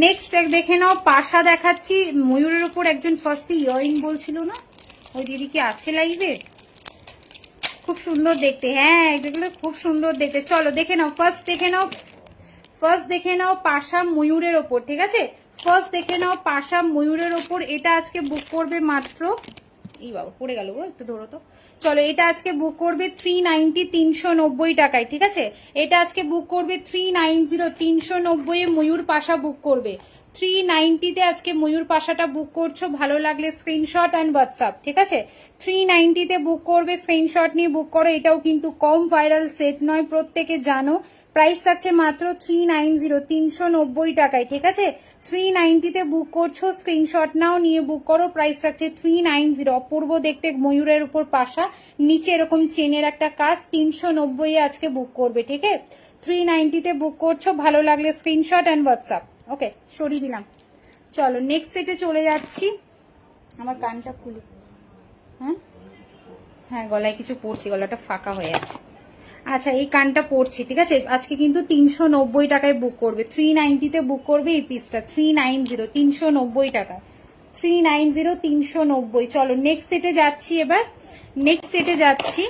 Next দেখে নাও, পাশা দেখাচ্ছি ময়ূরের উপর। একজন ফার্স্টে ইয়ারিং বলছিল না, ওই দিদি কি আছে লাইভে? খুব সুন্দর দেখতে, হ্যাঁ এগুলো খুব সুন্দর দেখতে। চলো দেখে নাও, ফার্স্ট দেখে নাও পাশা ময়ূরের ওপর, ঠিক আছে? ফার্স্ট দেখে নাও পাশা ময়ূরের ওপর। এটা আজকে বুক করবে মাত্র, এই বাবা পড়ে গেল গো, একটু ধরো তো। চলো এটা আজকে বুক করবে 390, 390 টাকায়, ঠিক আছে? এটা আজকে বুক করবে 390, 390 এ ময়ূর পাশা বুক করবে। 390 তে আজকে ময়ূর পাশাটা বুক করছো, ভালো লাগলে স্ক্রিনশট অ্যান্ড হোয়াটসঅ্যাপ, ঠিক আছে? 390 তে বুক করবে, স্ক্রিনশট নিয়ে বুক করো। এটাও কিন্তু কম ভাইরাল সেট নয়, প্রত্যেকে জানো। প্রাইস থাকছে মাত্র 390, 390 টাকায়, ঠিক আছে? 390 তে বুক করছো, স্ক্রিনশট নাও, নিয়ে বুক করো। প্রাইস থাকছে 390। অপূর্ব দেখতে ময়ূরের উপর পাশা, নিচে এরকম চেনের একটা কাজ, 390 এ আজকে বুক করবে, ঠিক আছে? 390 তে বুক করছো, ভালো লাগলে স্ক্রিনশট অ্যান্ড হোয়াটসঅ্যাপ। ওকে, সরিয়ে দিলাম। চলো নেক্সট সেটে চলে যাচ্ছি। আমার কানটা খুলি, হ্যাঁ হ্যাঁ গলায় কিছু পড়ছি, গলাটা ফাঁকা হয়ে আছে। আচ্ছা এই কানটা পড়ছি, ঠিক আছে? আজকে কিন্তু 390 টাকায় বুক করবে। 390 তে বুক করবে এই পিসটা, 390, 390 টাকা, 390, 390। চলো নেক্সট সেটে যাচ্ছি। এবার নেক্সট সেটে যাচ্ছি।